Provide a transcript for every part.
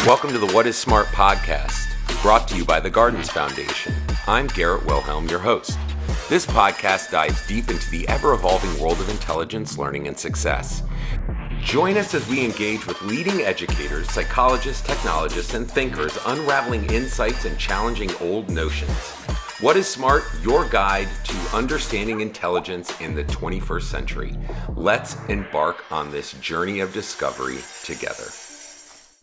Welcome to the What is Smart podcast, brought to you by the Gardens Foundation. I'm Garrett Wilhelm, your host. This podcast dives deep into the ever-evolving world of intelligence, learning, and success. Join us as we engage with leading educators, psychologists, technologists, and thinkers unraveling insights and challenging old notions. What is Smart? Your guide to understanding intelligence in the 21st century. Let's embark on this journey of discovery together.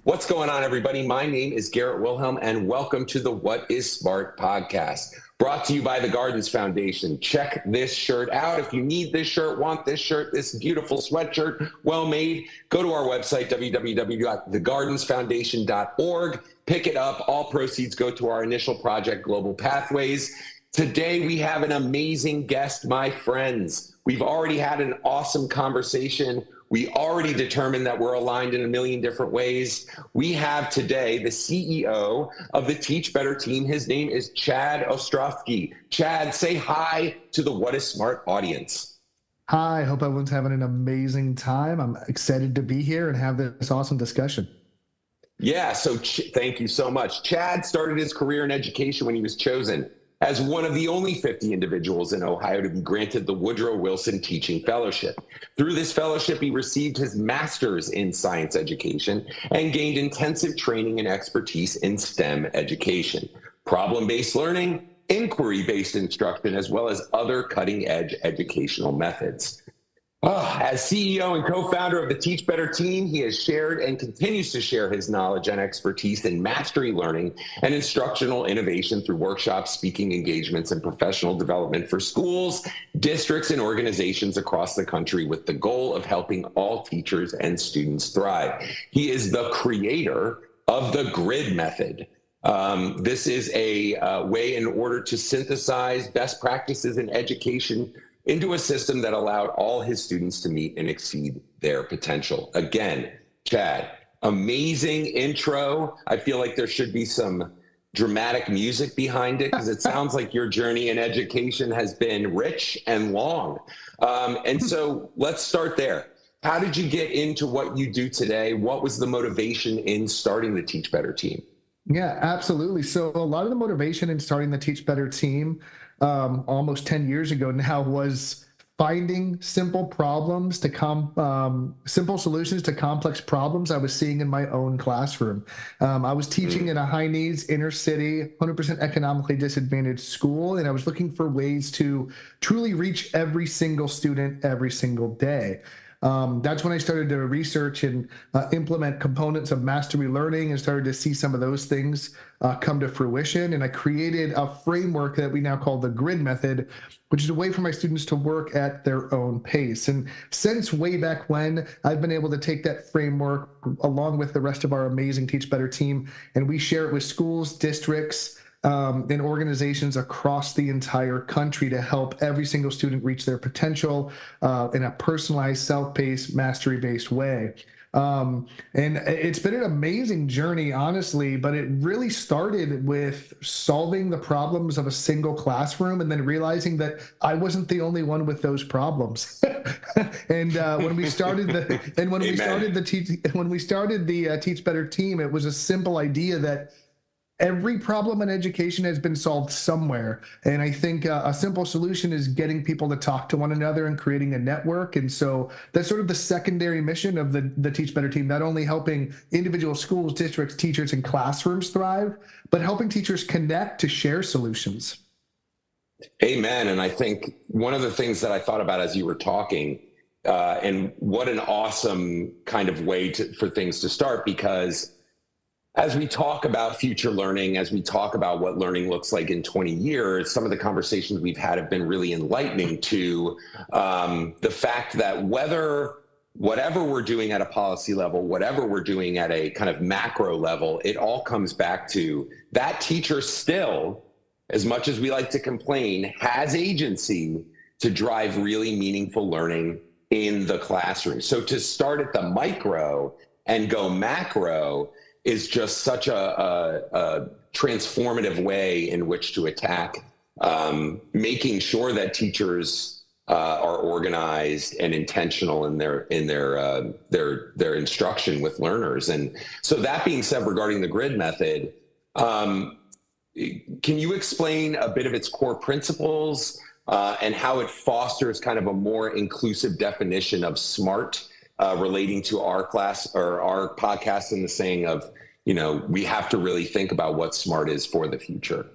What's going on, everybody? My name is Garrett Wilhelm, and welcome to the What is Smart podcast, brought to you by the Gardens Foundation. Check this shirt out. If you need this shirt, want this shirt, this beautiful sweatshirt, well made, go to our website, www.thegardensfoundation.org. Pick it up. All proceeds go to our initial project, Global Pathways. Today, we have an amazing guest, my friends. We've already had an awesome conversation. We already determined that we're aligned in a million different ways. We have today the CEO of the Teach Better team. His name is Chad Ostrowski. Chad, say hi to the What is Smart audience. Hi, hope everyone's having an amazing time. I'm excited to be here and have this awesome discussion. Yeah, so thank you so much. Chad started his career in education when he was chosen as one of the only 50 individuals in Ohio to be granted the Woodrow Wilson Teaching Fellowship. Through this fellowship, he received his master's in science education and gained intensive training and expertise in STEM education, problem-based learning, inquiry-based instruction, as well as other cutting-edge educational methods. As CEO and co-founder of the Teach Better team, he has shared and continues to share his knowledge and expertise in mastery learning and instructional innovation through workshops, speaking engagements, and professional development for schools, districts, and organizations across the country with the goal of helping all teachers and students thrive. He is the creator of the GRID method. This is a way in order to synthesize best practices in education into a system that allowed all his students to meet and exceed their potential. Again, Chad, amazing intro. I feel like there should be some dramatic music behind it because it sounds like your journey in education has been rich and long. And so let's start there. How did you get into what you do today? What was the motivation in starting the Teach Better team? Yeah, absolutely. So a lot of the motivation in starting the Teach Better team almost 10 years ago now was finding simple problems to simple solutions to complex problems I was seeing in my own classroom. I was teaching in a high needs inner city, 100% economically disadvantaged school, and I was looking for ways to truly reach every single student every single day. That's when I started to research and implement components of mastery learning and started to see some of those things come to fruition. And I created a framework that we now call the GRID method, which is a way for my students to work at their own pace. And since way back when, I've been able to take that framework along with the rest of our amazing Teach Better team, and we share it with schools, districts, and organizations across the entire country to help every single student reach their potential in a personalized, self-paced, mastery-based way. And it's been an amazing journey, honestly, but it really started with solving the problems of a single classroom and then realizing that I wasn't the only one with those problems. And when we started the Teach Better team, it was a simple idea that every problem in education has been solved somewhere. And I think a simple solution is getting people to talk to one another and creating a network. And so that's sort of the secondary mission of the Teach Better team, not only helping individual schools, districts, teachers, and classrooms thrive, but helping teachers connect to share solutions. Amen. And I think one of the things that I thought about as you were talking, and what an awesome kind of way for things to start, because as we talk about future learning, as we talk about what learning looks like in 20 years, some of the conversations we've had have been really enlightening to the fact that whatever we're doing at a policy level, whatever we're doing at a kind of macro level, it all comes back to that teacher still, as much as we like to complain, has agency to drive really meaningful learning in the classroom. So to start at the micro and go macro is just such a transformative way in which to attack making sure that teachers are organized and intentional in their instruction with learners. And so that being said, regarding the grid method, can you explain a bit of its core principles and how it fosters kind of a more inclusive definition of SMART relating to our class or our podcast, in the saying of, we have to really think about what SMART is for the future?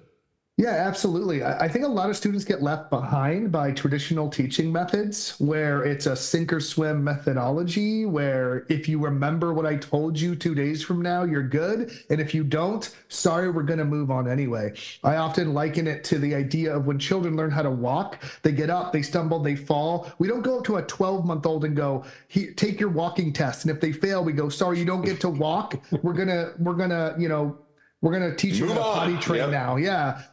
Yeah, absolutely. I think a lot of students get left behind by traditional teaching methods where it's a sink or swim methodology, where if you remember what I told you 2 days from now, you're good. And if you don't, sorry, we're going to move on anyway. I often liken it to the idea of when children learn how to walk, they get up, they stumble, they fall. We don't go up to a 12-month-old and go, take your walking test. And if they fail, we go, sorry, you don't get to walk. We're going to teach you how to potty train now. Yeah.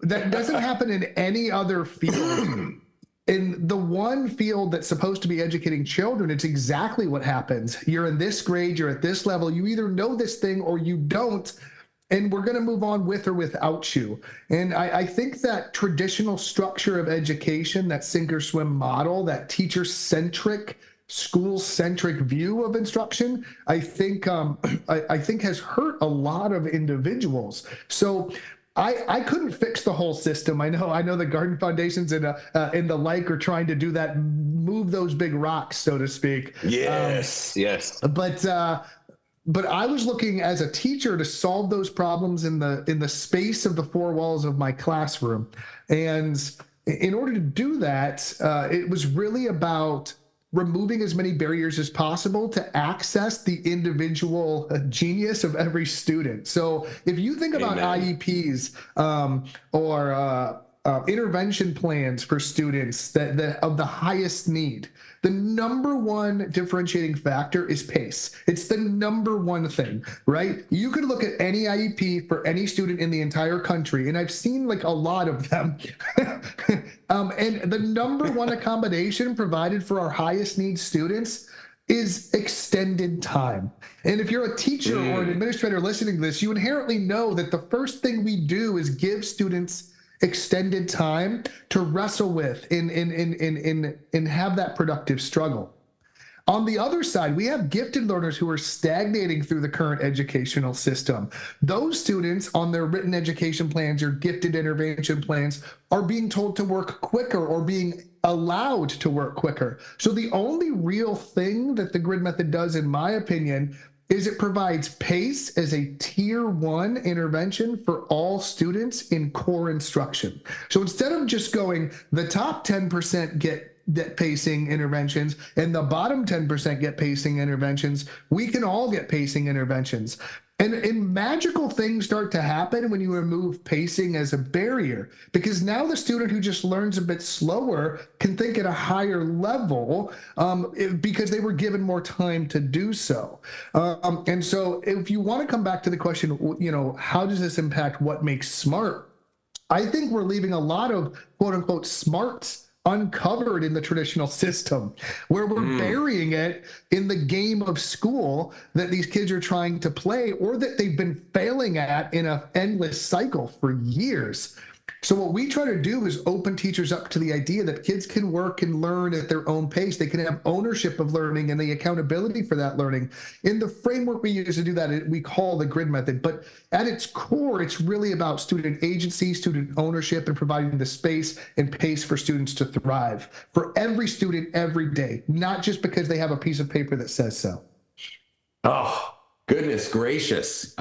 That doesn't happen in any other field. In the one field that's supposed to be educating children, it's exactly what happens. You're in this grade, you're at this level, you either know this thing or you don't, and we're going to move on with or without you. And I think that traditional structure of education, that sink or swim model, that teacher-centric, school-centric view of instruction, I think has hurt a lot of individuals. So I couldn't fix the whole system. I know the Garden Foundations and the like are trying to do that, move those big rocks, so to speak. Yes. But I was looking as a teacher to solve those problems in the space of the four walls of my classroom. And in order to do that, it was really about removing as many barriers as possible to access the individual genius of every student. So if you think about IEPs or intervention plans for students that of the highest need, the number one differentiating factor is pace. It's the number one thing, right? You could look at any IEP for any student in the entire country, and I've seen like a lot of them. And the number one accommodation provided for our highest needs students is extended time. And if you're a teacher or an administrator listening to this, you inherently know that the first thing we do is give students extended time to wrestle with and have that productive struggle. On the other side, we have gifted learners who are stagnating through the current educational system. Those students on their written education plans or gifted intervention plans are being told to work quicker or being allowed to work quicker. So the only real thing that the grid method does, in my opinion, is it provides PACE as a tier 1 intervention for all students in core instruction. So instead of just going, the top 10% get pacing interventions and the bottom 10% get pacing interventions, we can all get pacing interventions. And magical things start to happen when you remove pacing as a barrier, because now the student who just learns a bit slower can think at a higher level because they were given more time to do so. And so if you want to come back to the question, how does this impact what makes smart? I think we're leaving a lot of quote unquote smarts uncovered in the traditional system, where we're burying it in the game of school that these kids are trying to play or that they've been failing at in an endless cycle for years. So what we try to do is open teachers up to the idea that kids can work and learn at their own pace. They can have ownership of learning and the accountability for that learning. In the framework we use to do that, we call the grid method. But at its core, it's really about student agency, student ownership, and providing the space and pace for students to thrive for every student every day, not just because they have a piece of paper that says so. Oh, goodness gracious.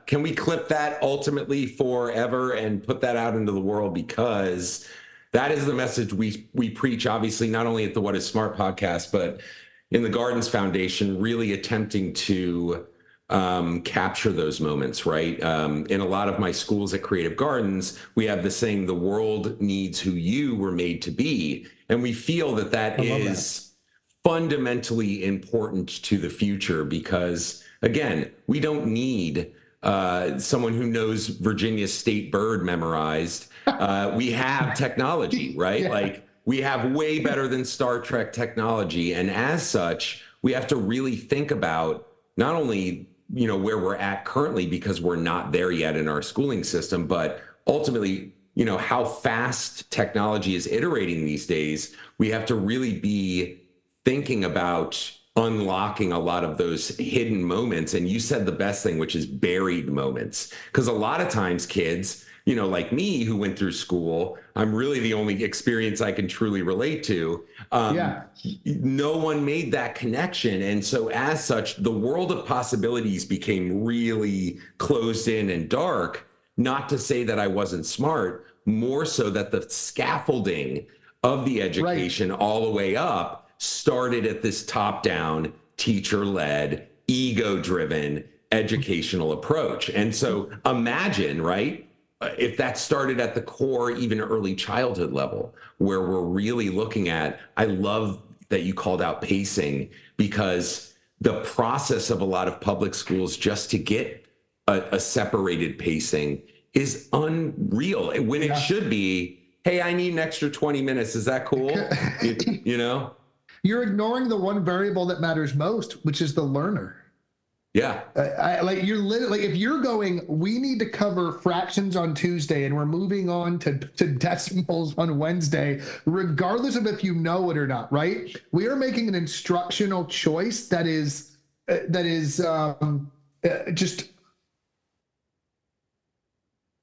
Can we clip that ultimately forever and put that out into the world? Because that is the message we preach, obviously, not only at the What is Smart podcast, but in the Gardens Foundation, really attempting to capture those moments, right? In a lot of my schools at Creative Gardens, we have the saying, the world needs who you were made to be. And we feel that is fundamentally important to the future because, again, we don't need someone who knows Virginia's state bird memorized. We have technology, right? Yeah. Like we have way better than Star Trek technology. And as such, we have to really think about not only, where we're at currently because we're not there yet in our schooling system, but ultimately how fast technology is iterating these days, we have to really be thinking about unlocking a lot of those hidden moments. And you said the best thing, which is buried moments. Because a lot of times kids, like me who went through school, I'm really the only experience I can truly relate to. No one made that connection. And so as such, the world of possibilities became really closed in and dark. Not to say that I wasn't smart, more so that the scaffolding of the education all the way up started at this top-down, teacher-led, ego-driven educational approach. And so imagine, right, if that started at the core, even early childhood level, where we're really looking at, I love that you called out pacing, because the process of a lot of public schools just to get a separated pacing is unreal, when it should be, hey, I need an extra 20 minutes. Is that cool? You're ignoring the one variable that matters most, which is the learner. Yeah. You're literally, if you're going, we need to cover fractions on Tuesday and we're moving on to decimals on Wednesday, regardless of if you know it or not, right? We are making an instructional choice that is just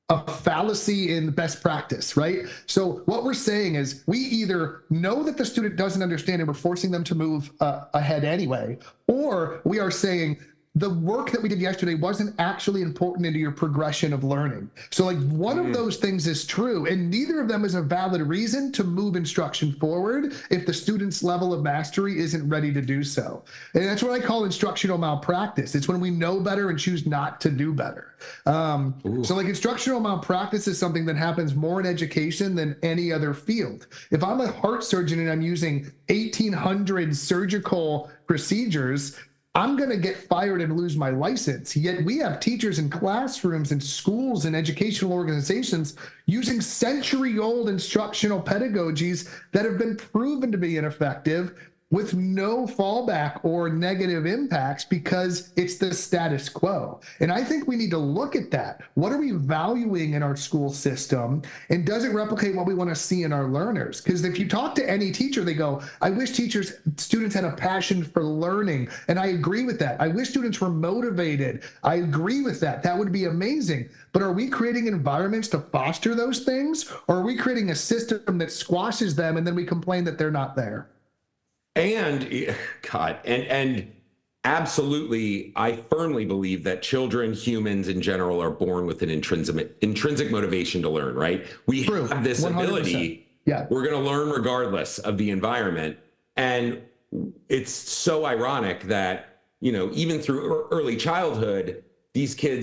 a fallacy in best practice, right? So what we're saying is we either know that the student doesn't understand and we're forcing them to move ahead anyway, or we are saying the work that we did yesterday wasn't actually important into your progression of learning. So like one of those things is true, and neither of them is a valid reason to move instruction forward if the student's level of mastery isn't ready to do so. And that's what I call instructional malpractice. It's when we know better and choose not to do better. So like instructional malpractice is something that happens more in education than any other field. If I'm a heart surgeon and I'm using 1800 surgical procedures, I'm going to get fired and lose my license. Yet we have teachers in classrooms and schools and educational organizations using century-old instructional pedagogies that have been proven to be ineffective with no fallback or negative impacts because it's the status quo. And I think we need to look at that. What are we valuing in our school system? And does it replicate what we want to see in our learners? Because if you talk to any teacher, they go, I wish students had a passion for learning. And I agree with that. I wish students were motivated. I agree with that. That would be amazing. But are we creating environments to foster those things? Or are we creating a system that squashes them and then we complain that they're not there? And God, and absolutely, I firmly believe that children, humans in general, are born with an intrinsic motivation to learn, right? We have this 100%. Ability. Yeah. We're going to learn regardless of the environment. And it's so ironic that, even through early childhood,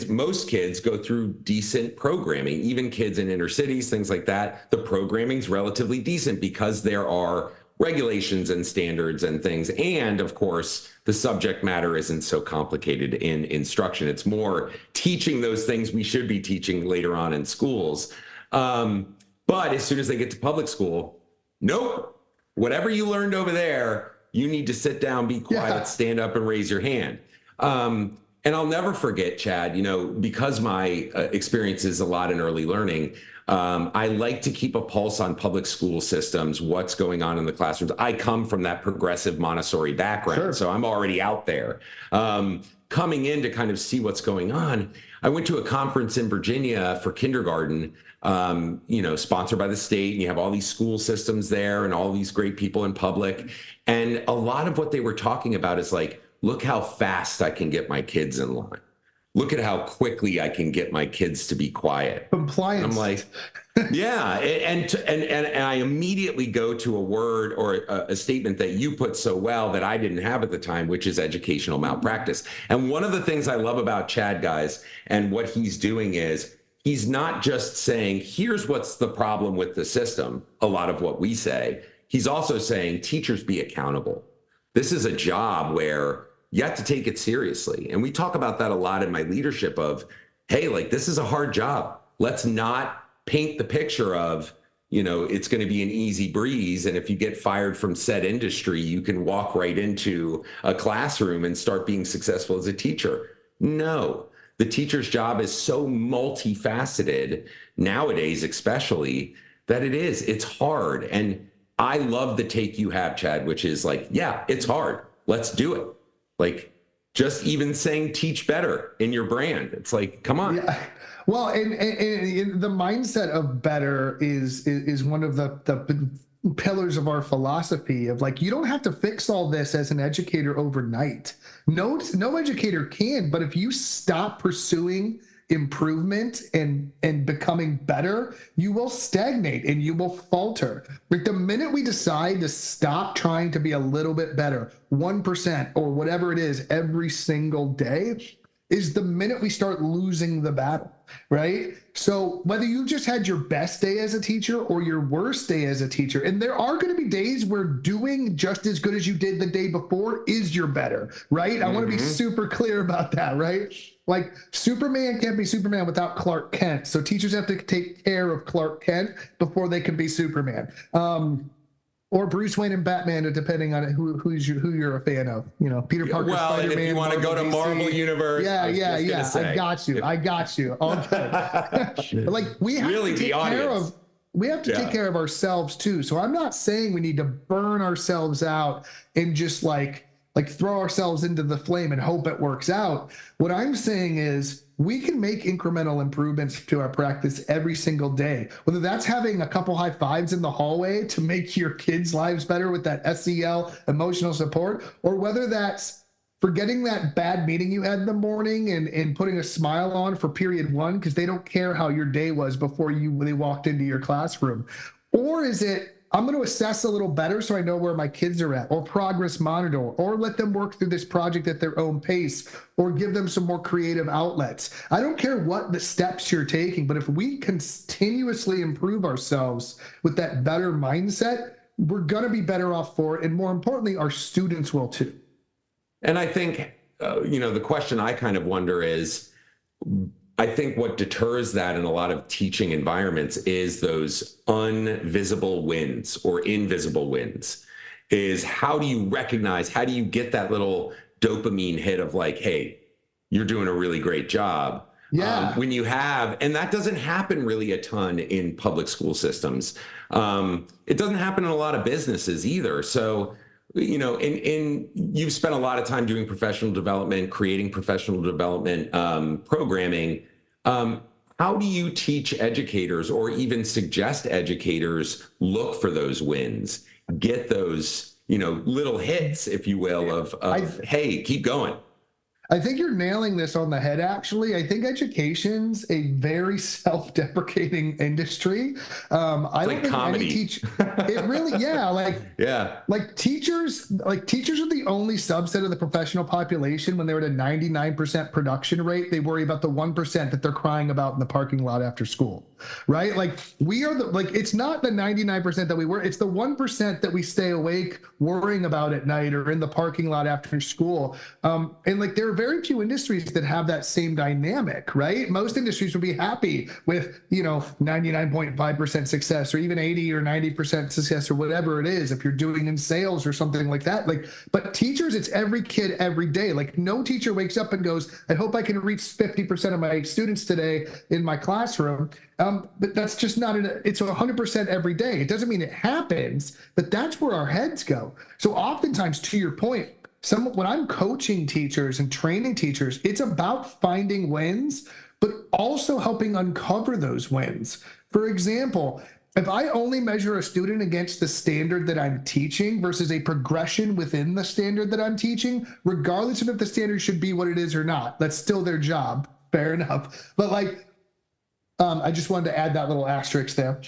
most kids go through decent programming, even kids in inner cities, things like that. The programming's relatively decent because there are regulations and standards and things. And of course, the subject matter isn't so complicated in instruction. It's more teaching those things we should be teaching later on in schools. But as soon as they get to public school, nope, whatever you learned over there, you need to sit down, be quiet, stand up and raise your hand. And I'll never forget, Chad, because my experience is a lot in early learning, I like to keep a pulse on public school systems, what's going on in the classrooms. I come from that progressive Montessori background, so I'm already out there. Coming in to kind of see what's going on, I went to a conference in Virginia for kindergarten, sponsored by the state, and you have all these school systems there and all these great people in public. And a lot of what they were talking about is like, look how fast I can get my kids in line. Look at how quickly I can get my kids to be quiet. Compliance. And I'm like, yeah. And I immediately go to a word or a statement that you put so well that I didn't have at the time, which is educational malpractice. And one of the things I love about Chad, guys, and what he's doing is he's not just saying, here's what's the problem with the system, a lot of what we say. He's also saying, teachers, be accountable. This is a job where you have to take it seriously. And we talk about that a lot in my leadership of, hey, like, this is a hard job. Let's not paint the picture of, it's going to be an easy breeze. And if you get fired from said industry, you can walk right into a classroom and start being successful as a teacher. No, the teacher's job is so multifaceted nowadays, especially, that it's hard. And I love the take you have, Chad, which is like, yeah, it's hard. Let's do it. Like, just even saying teach better in your brand. It's like, come on. Yeah. Well, and the mindset of better is one of the pillars of our philosophy of like, you don't have to fix all this as an educator overnight. No educator can, but if you stop pursuing improvement and becoming better, you will stagnate and you will falter. Like the minute we decide to stop trying to be a little bit better, 1% or whatever it is every single day, is the minute we start losing the battle, right? So whether you just had your best day as a teacher or your worst day as a teacher, and there are going to be days where doing just as good as you did the day before is your better, right? I want to be super clear about that, right? Like Superman can't be Superman without Clark Kent. So teachers have to take care of Clark Kent before they can be Superman. Or Bruce Wayne and Batman, depending on who you're a fan of. You know, Peter Parker, well, Spider-Man. And if you want to go to Marvel Universe, yeah. I got you. All good. Like we have really to take care of. We have to take care of ourselves too. So I'm not saying we need to burn ourselves out and just like throw ourselves into the flame and hope it works out. What I'm saying is we can make incremental improvements to our practice every single day, whether that's having a couple high fives in the hallway to make your kids' lives better with that SEL emotional support, or whether that's forgetting that bad meeting you had in the morning and putting a smile on for period one because they don't care how your day was before they walked into your classroom. Or is it, I'm going to assess a little better so I know where my kids are at, or progress monitor, or let them work through this project at their own pace, or give them some more creative outlets. I don't care what the steps you're taking, but if we continuously improve ourselves with that better mindset, we're going to be better off for it. And more importantly, our students will too. And I think, the question I kind of wonder is, I think what deters that in a lot of teaching environments is those invisible wins, is how do you recognize, how do you get that little dopamine hit of like, hey, you're doing a really great job. Yeah. When you have, and that doesn't happen really a ton in public school systems. It doesn't happen in a lot of businesses either. So, and you've spent a lot of time doing professional development, creating professional development programming. How do you teach educators or even suggest educators look for those wins, get those, little hits, if you will, of hey, keep going? I think you're nailing this on the head, actually. I think education's a very self-deprecating industry. I don't think comedy. It really, like teachers are the only subset of the professional population. When they're at a 99% production rate, they worry about the 1% that they're crying about in the parking lot after school, right? Like we are it's not the 99% that we were, it's the 1% that we stay awake worrying about at night or in the parking lot after school. And like there are very few industries that have that same dynamic, right? Most industries would be happy with, 99.5% success or even 80 or 90% success or whatever it is, if you're doing in sales or something like that. But teachers, it's every kid every day. Like no teacher wakes up and goes, I hope I can reach 50% of my students today in my classroom. But that's just not, it's 100% every day. It doesn't mean it happens, but that's where our heads go. So oftentimes, to your point, when I'm coaching teachers and training teachers, it's about finding wins, but also helping uncover those wins. For example, if I only measure a student against the standard that I'm teaching versus a progression within the standard that I'm teaching, regardless of if the standard should be what it is or not, that's still their job. Fair enough. But I just wanted to add that little asterisk there.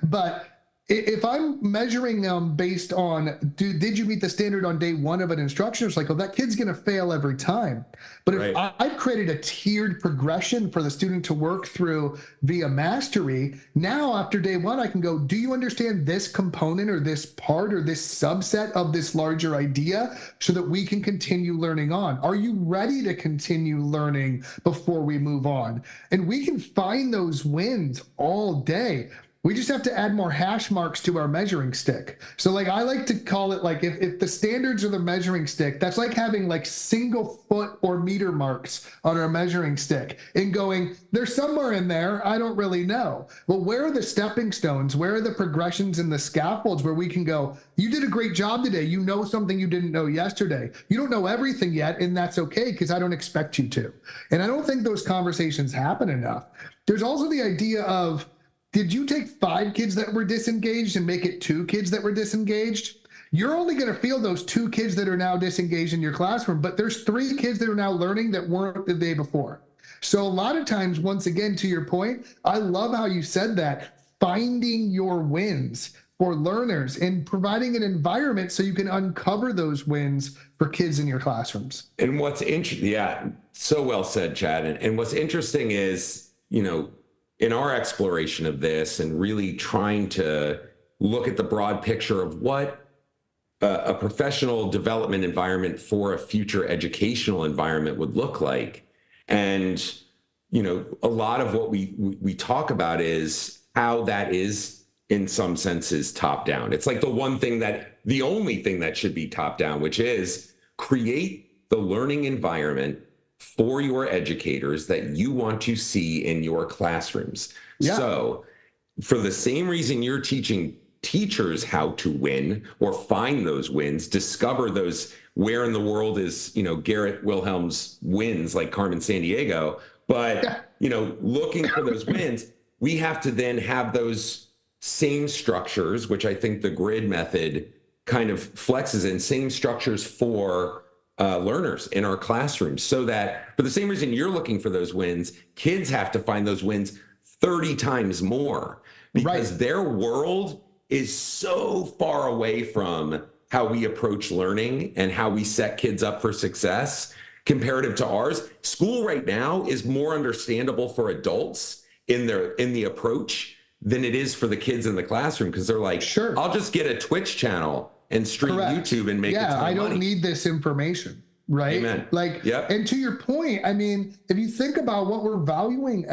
But if I'm measuring them based on, did you meet the standard on day one of an instruction? It's like, well, that kid's going to fail every time. But if I've created a tiered progression for the student to work through via mastery, now after day one, I can go, do you understand this component or this part or this subset of this larger idea so that we can continue learning on? Are you ready to continue learning before we move on? And we can find those wins all day. We just have to add more hash marks to our measuring stick. So like I like to call it like if the standards are the measuring stick, that's like having like single foot or meter marks on our measuring stick and going, there's somewhere in there, I don't really know. Well, where are the stepping stones? Where are the progressions and the scaffolds where we can go, you did a great job today. You know something you didn't know yesterday. You don't know everything yet, and that's okay because I don't expect you to. And I don't think those conversations happen enough. There's also the idea of, did you take 5 kids that were disengaged and make it 2 kids that were disengaged? You're only going to feel those 2 kids that are now disengaged in your classroom, but there's 3 kids that are now learning that weren't the day before. So a lot of times, once again, to your point, I love how you said that, finding your wins for learners and providing an environment so you can uncover those wins for kids in your classrooms. And what's interesting, yeah, so well said, Chad. And what's interesting is, in our exploration of this and really trying to look at the broad picture of what a professional development environment for a future educational environment would look like. And, a lot of what we talk about is how that is, in some senses, top down. It's like the only thing that should be top down, which is create the learning environment for your educators that you want to see in your classrooms. Yeah. So for the same reason you're teaching teachers how to win or find those wins, discover those, where in the world is, Garrett Wilhelm's wins like Carmen Sandiego, but, looking for those wins, we have to then have those same structures, which I think the grid method kind of flexes in, same structures for learners in our classrooms, so that for the same reason you're looking for those wins, kids have to find those wins 30 times more because their world is so far away from how we approach learning and how we set kids up for success comparative to ours. School right now is more understandable for adults in the approach than it is for the kids in the classroom, because they're like, sure, I'll just get a Twitch channel and stream YouTube and make a ton of money. I don't need this information, right? Amen. And to your point, I mean, if you think about what we're valuing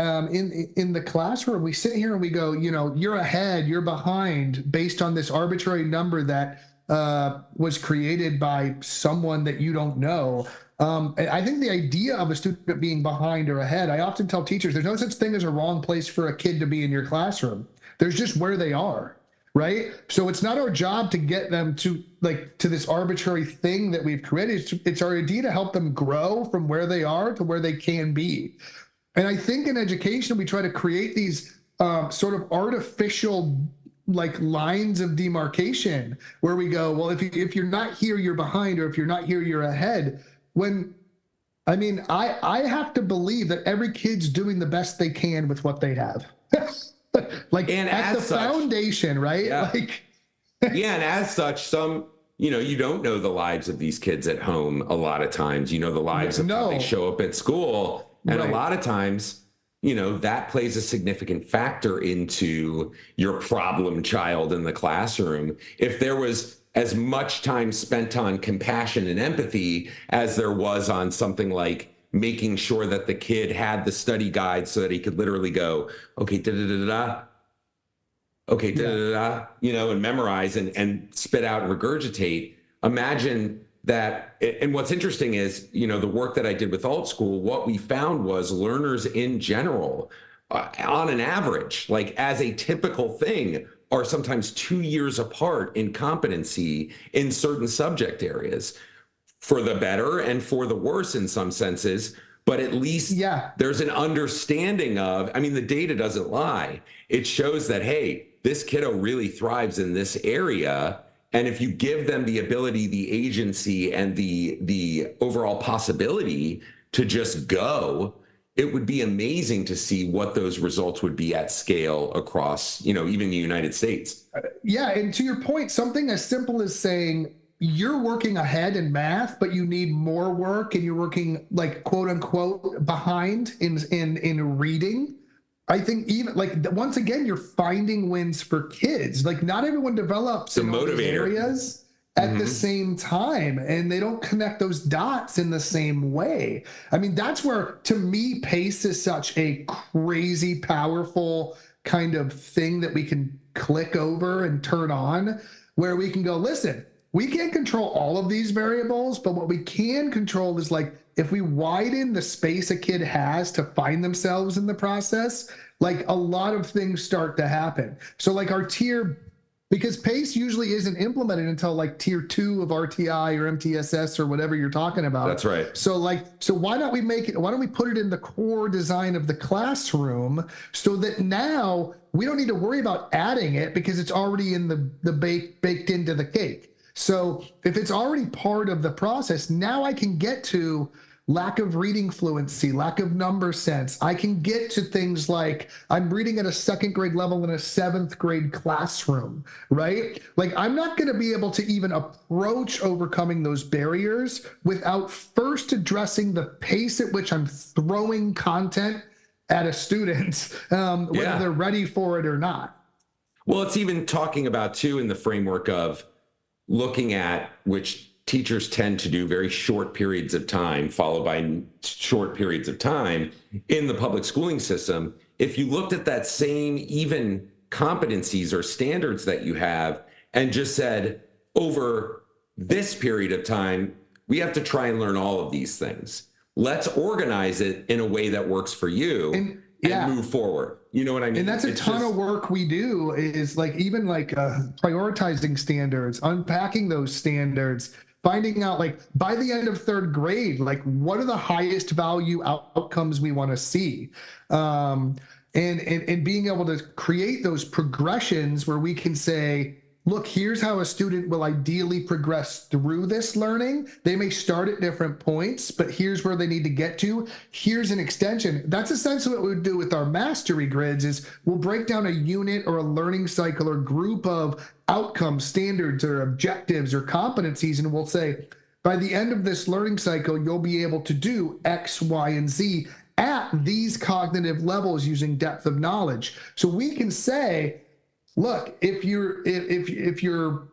in the classroom, we sit here and we go, you're ahead, you're behind, based on this arbitrary number that was created by someone that you don't know. I think the idea of a student being behind or ahead, I often tell teachers, there's no such thing as a wrong place for a kid to be in your classroom. There's just where they are. Right. So it's not our job to get them to this arbitrary thing that we've created. It's our idea to help them grow from where they are to where they can be. And I think in education, we try to create these sort of artificial lines of demarcation where we go, well, if you're not here, you're behind, or if you're not here, you're ahead. I have to believe that every kid's doing the best they can with what they have. And at the foundation, right? Yeah. And as such, some, you don't know the lives of these kids at home a lot of times. The lives of how they show up at school. And a lot of times, that plays a significant factor into your problem child in the classroom. If there was as much time spent on compassion and empathy as there was on something like making sure that the kid had the study guide so that he could literally go, okay, da-da-da-da-da, okay, da-da-da-da, and memorize and spit out and regurgitate. Imagine that. And what's interesting is, the work that I did with Alt School, what we found was learners in general, on an average, as a typical thing, are sometimes 2 years apart in competency in certain subject areas, for the better and for the worse in some senses. But at least there's an understanding of, the data doesn't lie. It shows that, hey, this kiddo really thrives in this area. And if you give them the ability, the agency, and the overall possibility to just go, it would be amazing to see what those results would be at scale across, even the United States. And to your point, something as simple as saying, you're working ahead in math, but you need more work, and you're working quote unquote behind in reading. I think even once again, you're finding wins for kids. Not everyone develops in all these areas at the same time, and they don't connect those dots in the same way. That's where, to me, pace is such a crazy, powerful kind of thing that we can click over and turn on, where we can go, listen, we can't control all of these variables, but what we can control is like, if we widen the space a kid has to find themselves in the process, like a lot of things start to happen. So like our tier, because PACE usually isn't implemented until like tier 2 of RTI or MTSS or whatever you're talking about. That's right. So why don't we put it in the core design of the classroom so that now we don't need to worry about adding it because it's already in the baked into the cake. So if it's already part of the process, now I can get to lack of reading fluency, lack of number sense. I can get to things like I'm reading at a 2nd grade level in a 7th grade classroom, right? Like I'm not going to be able to even approach overcoming those barriers without first addressing the pace at which I'm throwing content at a student, whether they're ready for it or not. Well, it's even talking about too in the framework of looking at which teachers tend to do very short periods of time, followed by short periods of time in the public schooling system. If you looked at that same even competencies or standards that you have and just said, over this period of time, we have to try and learn all of these things. Let's organize it in a way that works for you and move forward. You know what I mean? And that's a ton of work we do, is like even like prioritizing standards, unpacking those standards, finding out like by the end of 3rd grade, like what are the highest value outcomes we want to see, and being able to create those progressions where we can say, look, here's how a student will ideally progress through this learning. They may start at different points, but here's where they need to get to. Here's an extension. That's essentially what we would do with our mastery grids, is we'll break down a unit or a learning cycle or group of outcome standards or objectives or competencies, and we'll say, by the end of this learning cycle, you'll be able to do X, Y, and Z at these cognitive levels using depth of knowledge. So we can say, look, if you're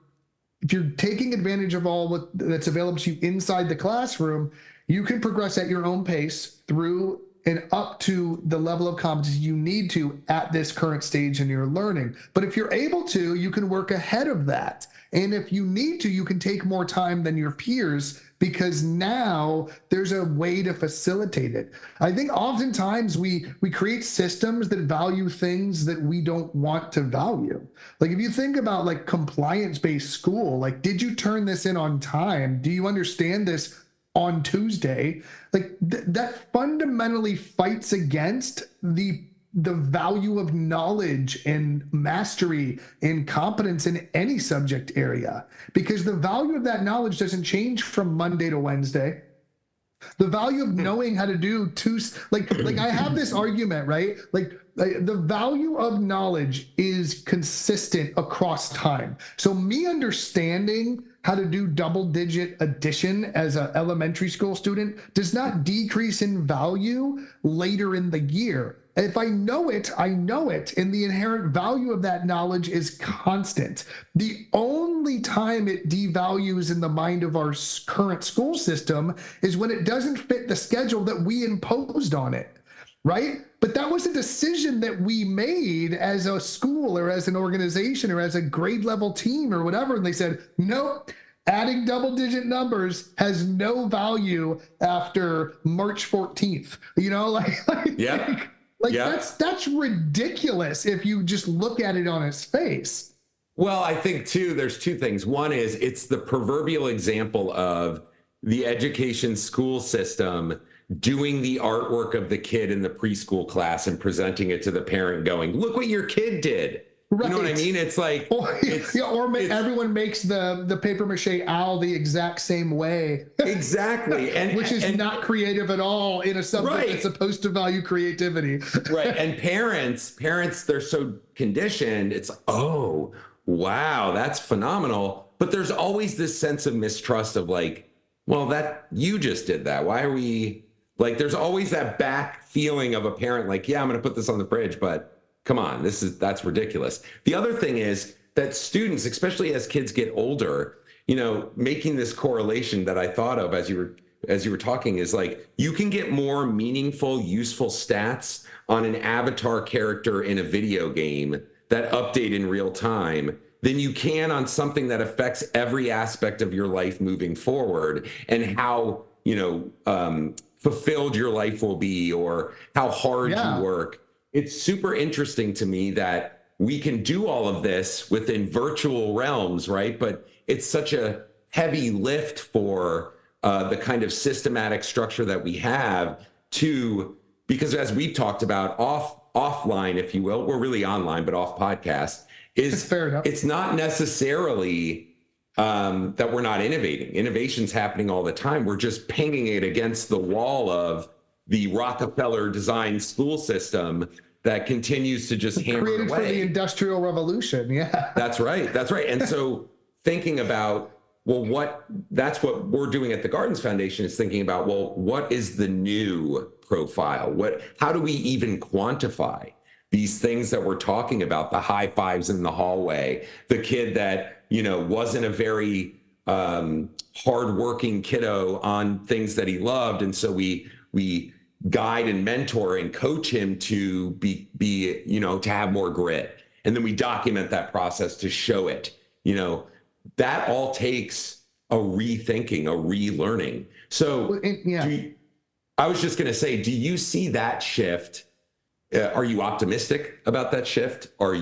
taking advantage of all that's available to you inside the classroom, you can progress at your own pace through and up to the level of competency you need to at this current stage in your learning. But if you're able to, you can work ahead of that. And if you need to, you can take more time than your peers, because now there's a way to facilitate it. I think oftentimes we create systems that value things that we don't want to value. Like if you think about like compliance-based school, like, did you turn this in on time? Do you understand this on Tuesday? Like that fundamentally fights against the value of knowledge and mastery and competence in any subject area, because the value of that knowledge doesn't change from Monday to Wednesday. The value of knowing how to do like I have this argument, right? Like the value of knowledge is consistent across time. So me understanding how to do double-digit addition as an elementary school student does not decrease in value later in the year. If I know it, I know it, and the inherent value of that knowledge is constant. The only time it devalues in the mind of our current school system is when it doesn't fit the schedule that we imposed on it, right? But that was a decision that we made as a school or as an organization or as a grade level team or whatever, and they said, nope, adding double-digit numbers has no value after March 14th. You know, that's ridiculous if you just look at it on its face. Well, I think too, there's two things. One is it's the proverbial example of the education school system doing the artwork of the kid in the preschool class and presenting it to the parent going, look what your kid did. Right. You know what I mean? It's like, everyone makes the paper mache owl the exact same way. Exactly. And which is not creative at all in a subject that's supposed to value creativity. Right. And parents, they're so conditioned. It's, oh, wow, that's phenomenal. But there's always this sense of mistrust of like, well, that you just did that. Why are we like, there's always that back feeling of a parent like, yeah, I'm going to put this on the fridge, but come on, that's ridiculous. The other thing is that students, especially as kids get older, you know, making this correlation that I thought of as you were as you were talking, is like you can get more meaningful, useful stats on an avatar character in a video game that update in real time than you can on something that affects every aspect of your life moving forward, and how, fulfilled your life will be, or how hard you work. It's super interesting to me that we can do all of this within virtual realms, right? But it's such a heavy lift for the kind of systematic structure that we have because as we've talked about offline, if you will, we're really online, but off podcast, is fair enough. It's not necessarily that we're not innovating. Innovation's happening all the time. We're just pinging it against the wall of the Rockefeller designed school system that continues to just hammer created away. For the Industrial Revolution. Yeah. That's right. And so thinking about, that's what we're doing at the Gardens Foundation, is thinking about, what is the new profile? How do we even quantify these things that we're talking about, the high fives in the hallway, the kid that, wasn't a very hardworking kiddo on things that he loved. And so we guide and mentor and coach him to be, to have more grit. And then we document that process to show it. That all takes a rethinking, a relearning. So I was just going to say, do you see that shift? Are you optimistic about that shift? Where do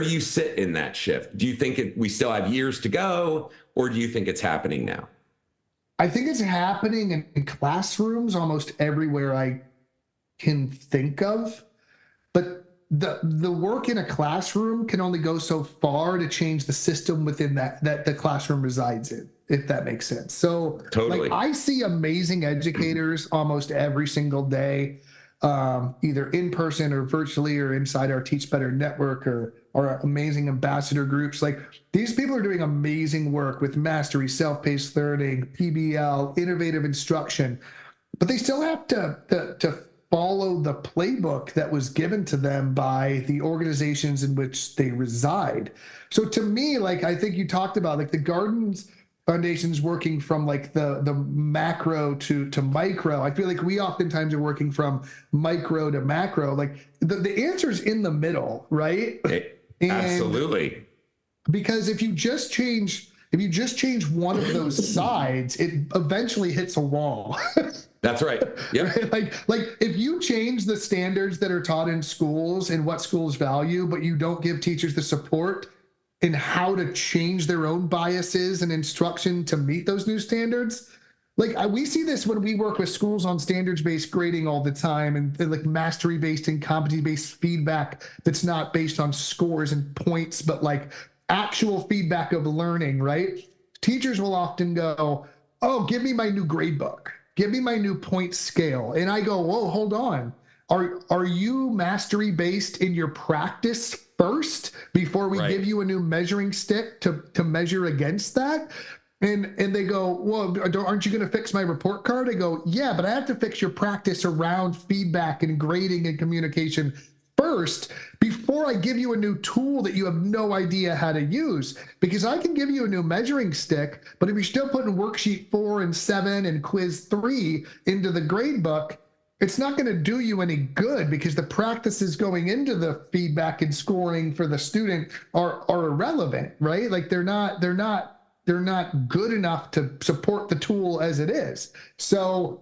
you sit in that shift? Do you think we still have years to go, or do you think it's happening now? I think it's happening in classrooms almost everywhere I can think of, but the work in a classroom can only go so far to change the system within that the classroom resides in, if that makes sense. So totally. I see amazing educators almost every single day, either in person or virtually, or inside our Teach Better network, or our amazing ambassador groups. Like, these people are doing amazing work with mastery, self-paced learning, PBL, innovative instruction, but they still have to follow the playbook that was given to them by the organizations in which they reside. So to me, I think you talked about, the Gardens Foundation's working from the macro to micro. I feel like we oftentimes are working from micro to macro. The answer's in the middle, right? Absolutely. Because if you just change one of those sides, it eventually hits a wall. That's right. Yeah. Right? Like if you change the standards that are taught in schools and what schools value, but you don't give teachers the support in how to change their own biases and instruction to meet those new standards. We see this when we work with schools on standards-based grading all the time, and mastery-based and competency-based feedback that's not based on scores and points, but actual feedback of learning, right? Teachers will often go, "Oh, give me my new grade book. Give me my new point scale." And I go, "Whoa, hold on. Are you mastery based in your practice first before we give you a new measuring stick to measure against that?" And they go, "Well, aren't you going to fix my report card?" I go, "Yeah, but I have to fix your practice around feedback and grading and communication first before I give you a new tool that you have no idea how to use. Because I can give you a new measuring stick, but if you're still putting worksheet 4 and 7 and quiz 3 into the grade book, it's not going to do you any good, because the practices going into the feedback and scoring for the student are irrelevant, right? They're not good enough to support the tool as it is." So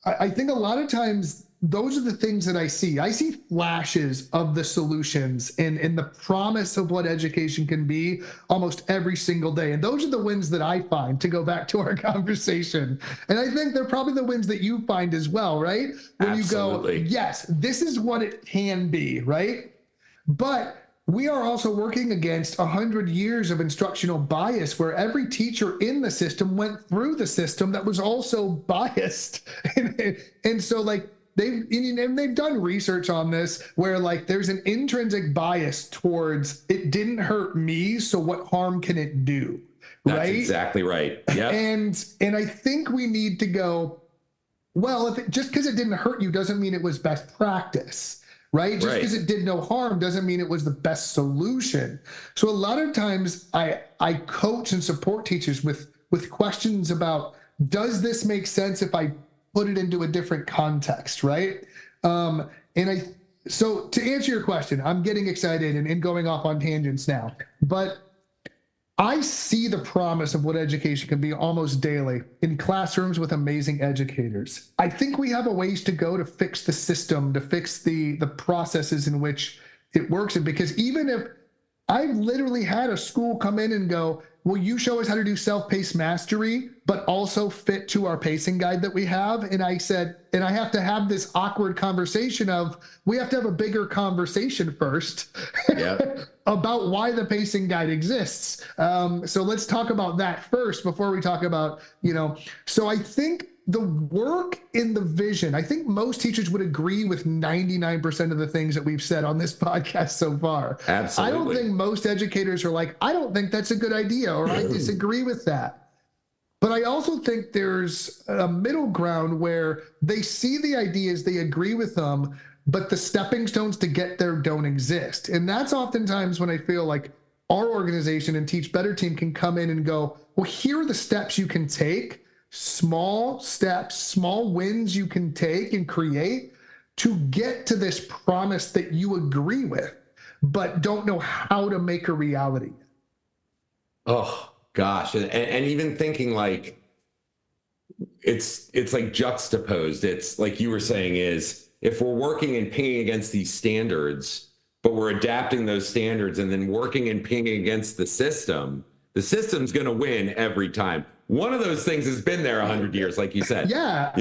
I think a lot of times those are the things that I see. I see flashes of the solutions and the promise of what education can be almost every single day. And those are the wins that I find, to go back to our conversation. And I think they're probably the wins that you find as well, right? When Absolutely. You go, yes, this is what it can be, right? But we are also working against 100 years of instructional bias, where every teacher in the system went through the system that was also biased. And so they've done research on this, where there's an intrinsic bias towards, it didn't hurt me, so what harm can it do? Right? That's exactly right. Yeah. And I think we need to go, well, just because it didn't hurt you doesn't mean it was best practice. Right? Just because it did no harm doesn't mean it was the best solution. So a lot of times I coach and support teachers with with questions about, does this make sense if I put it into a different context, right? So to answer your question, I'm getting excited and going off on tangents now, but I see the promise of what education can be almost daily in classrooms with amazing educators. I think we have a ways to go to fix the system, to fix the processes in which it works. And because even if I've literally had a school come in and go, will you show us how to do self-paced mastery, but also fit to our pacing guide that we have? And I said, and I have to have this awkward conversation of, we have to have a bigger conversation first about why the pacing guide exists. So let's talk about that first before we talk about, so I think the work in the vision, I think most teachers would agree with 99% of the things that we've said on this podcast so far. Absolutely. I don't think most educators are like, I don't think that's a good idea, or I disagree with that. But I also think there's a middle ground where they see the ideas, they agree with them, but the stepping stones to get there don't exist. And that's oftentimes when I feel like our organization and Teach Better team can come in and go, well, here are the steps you can take. Small steps, small wins you can take and create to get to this promise that you agree with, but don't know how to make a reality. Oh gosh. And even thinking like, it's like juxtaposed. It's like you were saying, is if we're working and pinging against these standards, but we're adapting those standards and then working and pinging against the system's going to win every time. One of those things has been there 100 years, like you said. Yeah.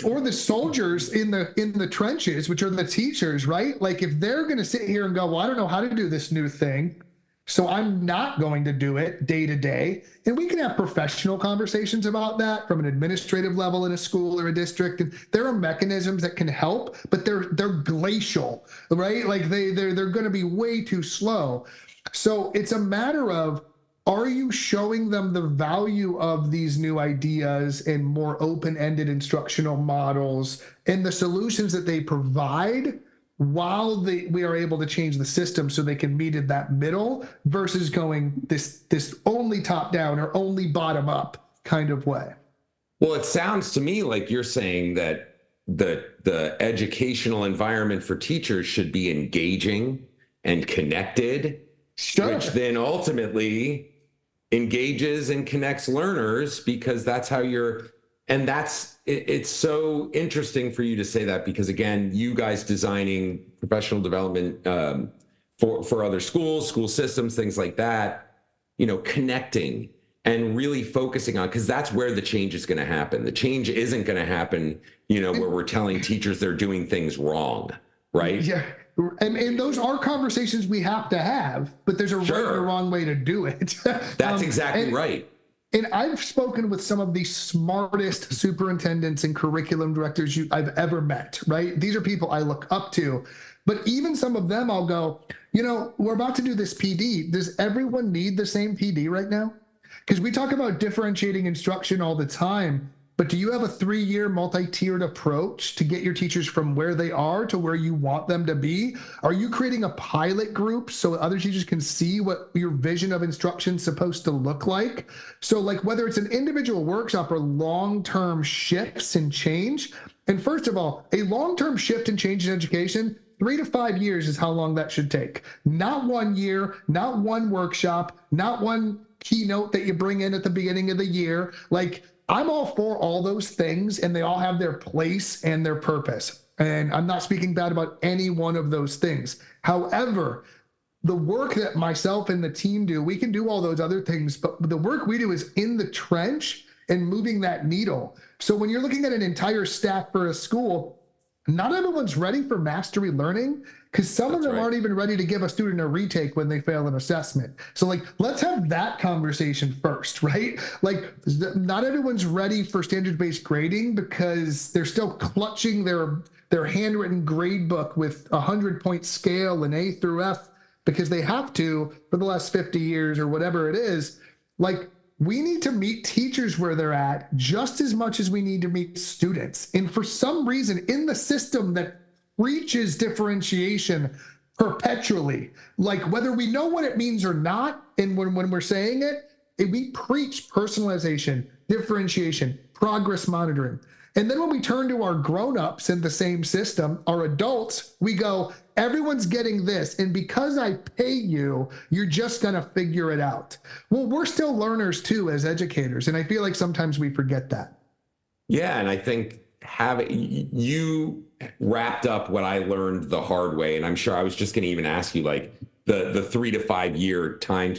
Or the soldiers in the trenches, which are the teachers, right? Like if they're going to sit here and go, well, I don't know how to do this new thing, so I'm not going to do it day to day. And we can have professional conversations about that from an administrative level in a school or a district. And there are mechanisms that can help, but they're glacial, right? Like they're going to be way too slow. So it's a matter of, are you showing them the value of these new ideas and more open-ended instructional models and the solutions that they provide while we are able to change the system so they can meet in that middle versus going this only top-down or only bottom-up kind of way? Well, it sounds to me like you're saying that the educational environment for teachers should be engaging and connected, sure, which then ultimately engages and connects learners, because that's how it's so interesting for you to say that, because again, you guys designing professional development for other schools, school systems, things like that, connecting and really focusing on, because that's where the change is going to happen. The change isn't going to happen, where we're telling teachers they're doing things wrong, right? Yeah. And those are conversations we have to have, but there's a right and a wrong way to do it. That's exactly right. And I've spoken with some of the smartest superintendents and curriculum directors I've ever met, right? These are people I look up to. But even some of them, I'll go, we're about to do this PD. Does everyone need the same PD right now? Because we talk about differentiating instruction all the time. But do you have a 3-year multi-tiered approach to get your teachers from where they are to where you want them to be? Are you creating a pilot group so other teachers can see what your vision of instruction is supposed to look like? So like whether it's an individual workshop or long-term shifts and change. And first of all, a long-term shift and change in education, 3 to 5 years is how long that should take. Not 1 year, not one workshop, not one keynote that you bring in at the beginning of the year. Like, I'm all for all those things, and they all have their place and their purpose. And I'm not speaking bad about any one of those things. However, the work that myself and the team do, we can do all those other things, but the work we do is in the trench and moving that needle. So when you're looking at an entire staff for a school, not everyone's ready for mastery learning, because some of them aren't even ready to give a student a retake when they fail an assessment. So like, let's have that conversation first, right? Like, not everyone's ready for standards-based grading because they're still clutching their handwritten grade book with a 100-point scale and A through F because they have to for the last 50 years or whatever it is. Like, we need to meet teachers where they're at just as much as we need to meet students. And for some reason in the system that preaches differentiation perpetually, like whether we know what it means or not, and when we're saying it, we preach personalization, differentiation, progress monitoring. And then when we turn to our grown-ups in the same system, our adults, we go, everyone's getting this. And because I pay you, you're just going to figure it out. Well, we're still learners too as educators. And I feel like sometimes we forget that. Yeah. And I think you wrapped up what I learned the hard way. And I'm sure I was just going to even ask you, like, the 3 to 5 year time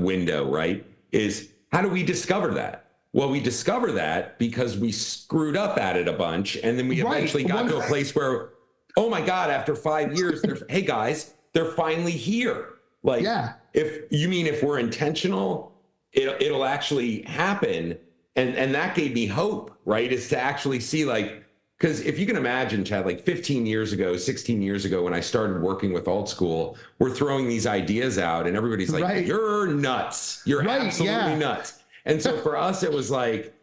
window, right? Is how do we discover that? Well, we discover that because we screwed up at it a bunch. And then we eventually got to a place where, oh my God, after 5 years, hey guys, they're finally here. Like, if we're intentional, it'll actually happen. And that gave me hope, right? Is to actually see, like, because if you can imagine, Chad, like 15 years ago, 16 years ago, when I started working with Alt School, we're throwing these ideas out and everybody's like, you're nuts. You're absolutely nuts. And so for us, it was like,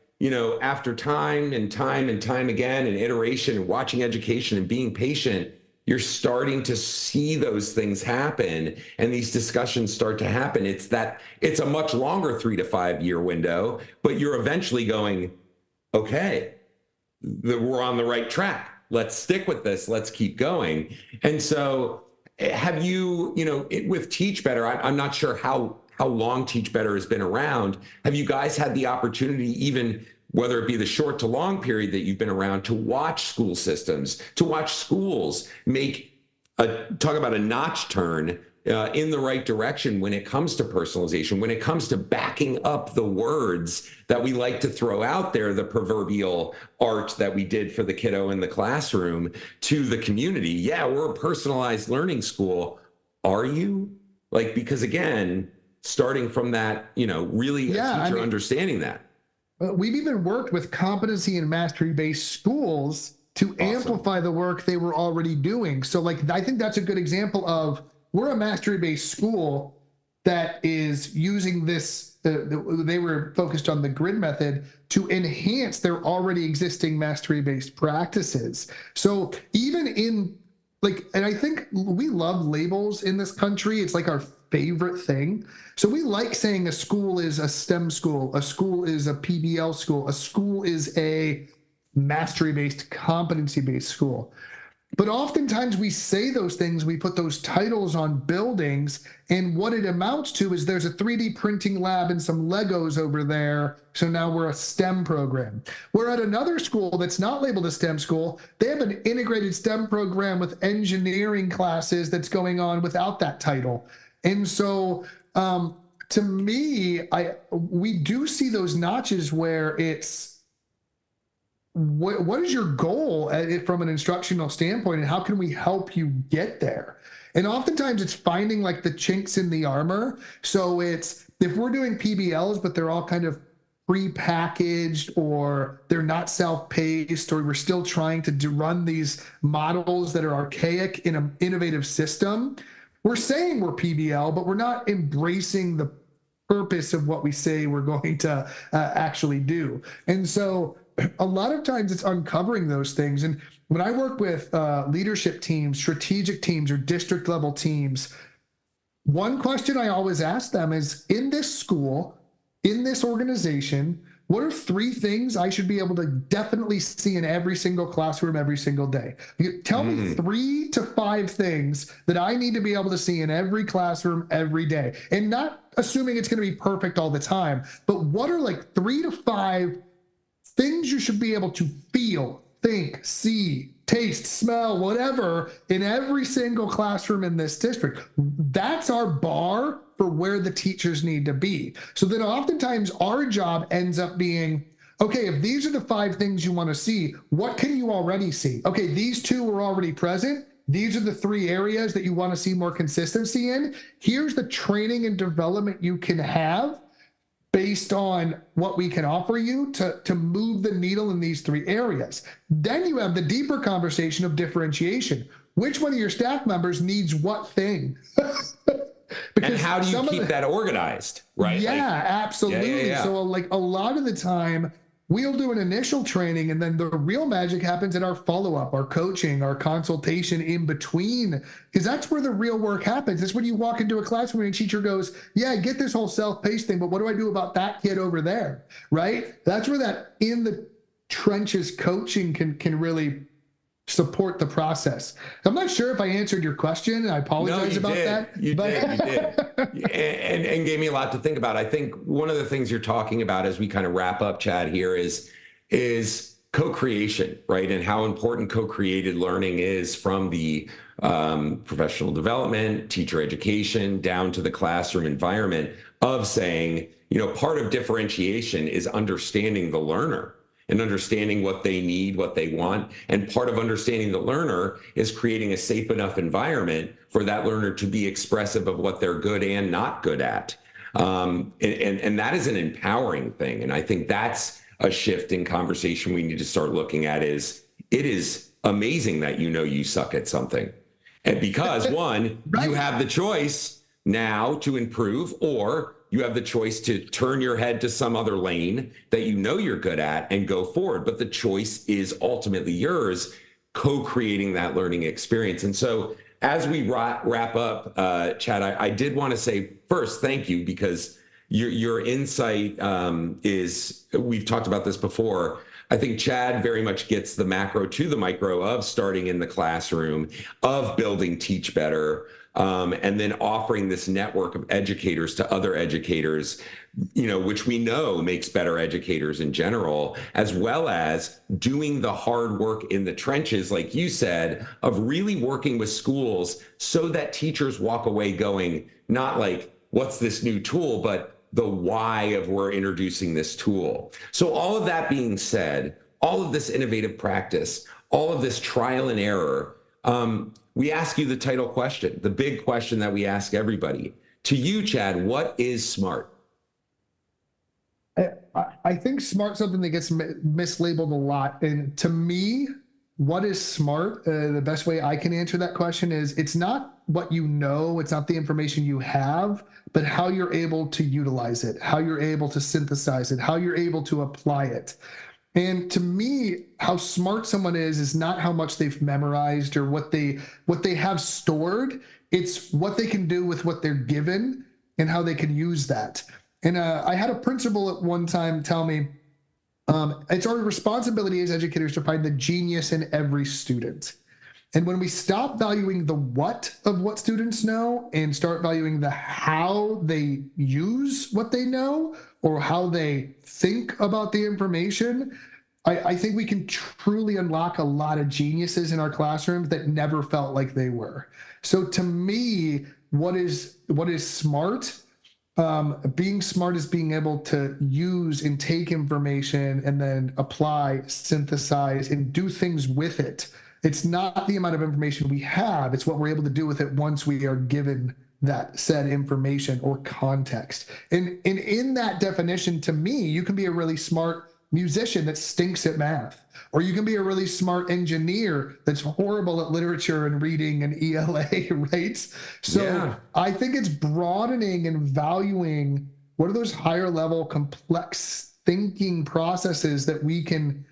after time and time and time again, and iteration and watching education and being patient, you're starting to see those things happen and these discussions start to happen. It's a much longer 3 to 5 year window, but you're eventually going, okay, we're on the right track. Let's stick with this. Let's keep going. And so have you, with Teach Better, I'm not sure how long Teach Better has been around. Have you guys had the opportunity, even whether it be the short to long period that you've been around, to watch school systems, to watch schools talk about a notch turn in the right direction when it comes to personalization, when it comes to backing up the words that we like to throw out there, the proverbial art that we did for the kiddo in the classroom, to the community? Yeah, we're a personalized learning school. Are you? Like, because again, starting from that, really a teacher understanding that. We've even worked with competency and mastery-based schools to amplify the work they were already doing. So, like, I think that's a good example of, we're a mastery-based school that is using this, they were focused on the grid method to enhance their already existing mastery-based practices. So even in, like, and I think we love labels in this country. It's like our favorite thing. So we like saying a school is a STEM school, a school is a PBL school, a school is a mastery-based, competency-based school. But oftentimes we say those things, we put those titles on buildings, and what it amounts to is there's a 3D printing lab and some Legos over there, so now we're a STEM program. We're at another school that's not labeled a STEM school. They have an integrated STEM program with engineering classes that's going on without that title. And so to me, we do see those notches where it's, what is your goal from an instructional standpoint, and how can we help you get there? And oftentimes it's finding like the chinks in the armor. So it's, if we're doing PBLs, but they're all kind of pre-packaged, or they're not self-paced, or we're still trying to run these models that are archaic in an innovative system, we're saying we're PBL, but we're not embracing the purpose of what we say we're going to actually do. And so a lot of times it's uncovering those things. And when I work with leadership teams, strategic teams, or district level teams, one question I always ask them is, in this school, in this organization, what are 3 things I should be able to definitely see in every single classroom every single day? Tell me 3 to 5 things that I need to be able to see in every classroom every day. And not assuming it's going to be perfect all the time, but what are like 3 to 5 things you should be able to feel, think, see, taste, smell, whatever, in every single classroom in this district? That's our bar for where the teachers need to be. So then oftentimes our job ends up being, okay, if these are the 5 things you want to see, what can you already see? Okay, these 2 are already present. These are the 3 areas that you want to see more consistency in. Here's the training and development you can have based on what we can offer you to move the needle in these 3 areas. Then you have the deeper conversation of differentiation. Which one of your staff members needs what thing? And how do you keep that organized, right? Yeah, absolutely. Yeah. So like a lot of the time, we'll do an initial training, and then the real magic happens in our follow-up, our coaching, our consultation in between, because that's where the real work happens. That's when you walk into a classroom and a teacher goes, yeah, I get this whole self-paced thing, but what do I do about that kid over there, right? That's where that in the trenches coaching can really support the process. I'm not sure if I answered your question, and I apologize about that. You did. And gave me a lot to think about. I think one of the things you're talking about as we kind of wrap up, Chad, here is co-creation, right? And how important co-created learning is from the professional development, teacher education, down to the classroom environment of saying, part of differentiation is understanding the learner and understanding what they need, what they want. And part of understanding the learner is creating a safe enough environment for that learner to be expressive of what they're good and not good at. And that is an empowering thing. And I think that's a shift in conversation we need to start looking at. It is amazing that you suck at something. And because one, right, you have the choice now to improve, or you have the choice to turn your head to some other lane that you're good at and go forward. But the choice is ultimately yours, co-creating that learning experience. And so as we wrap up, Chad, I did want to say first, thank you, because your insight we've talked about this before. I think Chad very much gets the macro to the micro of starting in the classroom, of building Teach Better, and then offering this network of educators to other educators, which we know makes better educators in general, as well as doing the hard work in the trenches, like you said, of really working with schools so that teachers walk away going, not like, what's this new tool, but the why of we're introducing this tool. So all of that being said, all of this innovative practice, all of this trial and error, we ask you the title question, the big question that we ask everybody. To you, Chad, what is SMART? I think SMART's something that gets mislabeled a lot. And to me, what is SMART? The best way I can answer that question is it's not what you know, it's not the information you have, but how you're able to utilize it, how you're able to synthesize it, how you're able to apply it. And to me, how smart someone is not how much they've memorized or what they have stored. It's what they can do with what they're given and how they can use that. And I had a principal at one time tell me, it's our responsibility as educators to find the genius in every student. And when we stop valuing the what of what students know and start valuing the how they use what they know or how they think about the information, I think we can truly unlock a lot of geniuses in our classrooms that never felt like they were. So to me, what is SMART? Being smart is being able to use and take information and then apply, synthesize, and do things with it. It's not the amount of information we have, it's what we're able to do with it once we are given that said information or context. And in that definition, to me, you can be a really smart musician that stinks at math, or you can be a really smart engineer that's horrible at literature and reading and ELA, right? So yeah. I think it's broadening and valuing what are those higher level complex thinking processes that we can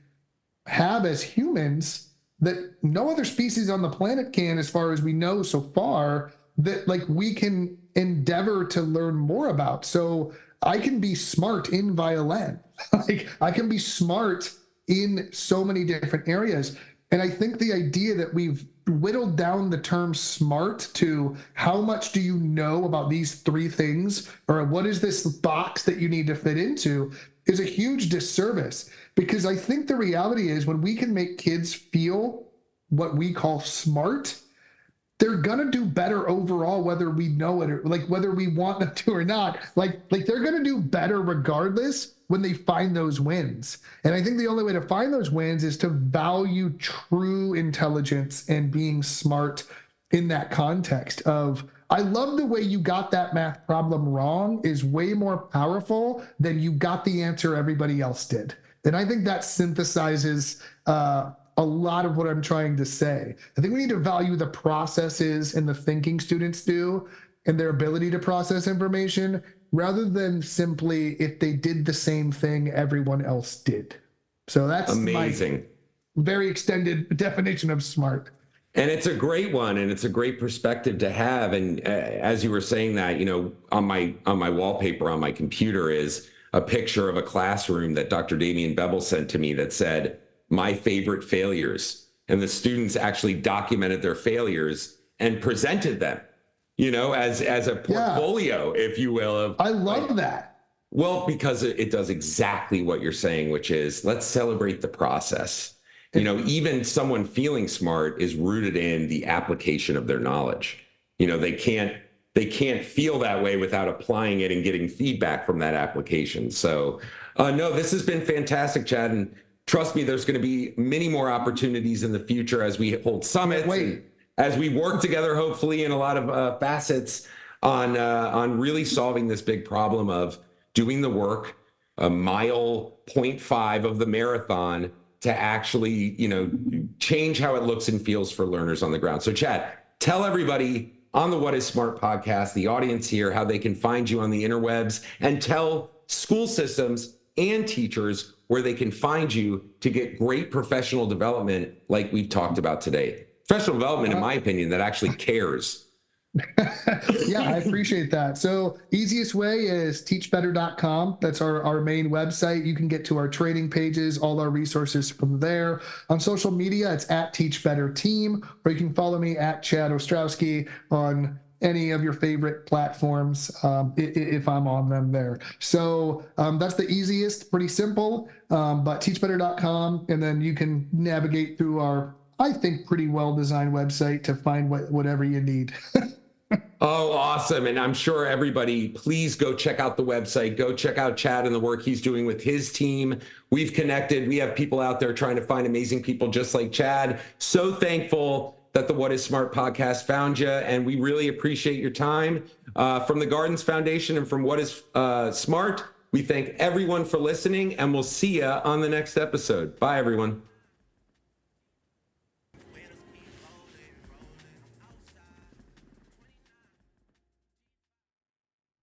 have as humans that no other species on the planet can, as far as we know so far, that like we can endeavor to learn more about. So I can be smart in violin. Like I can be smart in so many different areas. And I think the idea that we've whittled down the term smart to how much do you know about these three things, or what is this box that you need to fit into, is a huge disservice. Because I think the reality is when we can make kids feel what we call smart, they're gonna do better overall, whether we know it or like whether we want them to or not. Like they're gonna do better regardless when they find those wins. And I think the only way to find those wins is to value true intelligence and being smart in that context of, I love the way you got that math problem wrong is way more powerful than you got the answer everybody else did. And I think that synthesizes a lot of what I'm trying to say. I think we need to value the processes and the thinking students do and their ability to process information rather than simply if they did the same thing everyone else did. So that's amazing. My very extended definition of smart. And it's a great one, and it's a great perspective to have. And as you were saying that, on my wallpaper on my computer is a picture of a classroom that Dr. Damian Bevel sent to me that said, "My favorite failures." And the students actually documented their failures and presented them, as a portfolio, if you will. I love that. Well, because it does exactly what you're saying, which is let's celebrate the process. Even someone feeling smart is rooted in the application of their knowledge. They can't feel that way without applying it and getting feedback from that application. So, no, this has been fantastic, Chad. And trust me, there's going to be many more opportunities in the future as we hold summits, and as we work together, hopefully in a lot of facets on really solving this big problem of doing the work, a mile 0.5 of the marathon, to actually, change how it looks and feels for learners on the ground. So Chad, tell everybody on the What is Smart podcast, the audience here, how they can find you on the interwebs, and tell school systems and teachers where they can find you to get great professional development like we've talked about today. Professional development, in my opinion, that actually cares. Yeah, I appreciate that. So easiest way is teachbetter.com. That's our main website. You can get to our training pages, all our resources from there. On social media, it's at TeachBetterTeam, or you can follow me at Chad Ostrowski on any of your favorite platforms, if I'm on them there. So that's the easiest, pretty simple, but teachbetter.com, and then you can navigate through our, I think, pretty well-designed website to find whatever you need. Oh, awesome. And I'm sure everybody, please go check out the website. Go check out Chad and the work he's doing with his team. We've connected. We have people out there trying to find amazing people just like Chad. So thankful that the What is Smart podcast found you. And we really appreciate your time. From the Gardens Foundation and from What is Smart, we thank everyone for listening, and we'll see you on the next episode. Bye, everyone.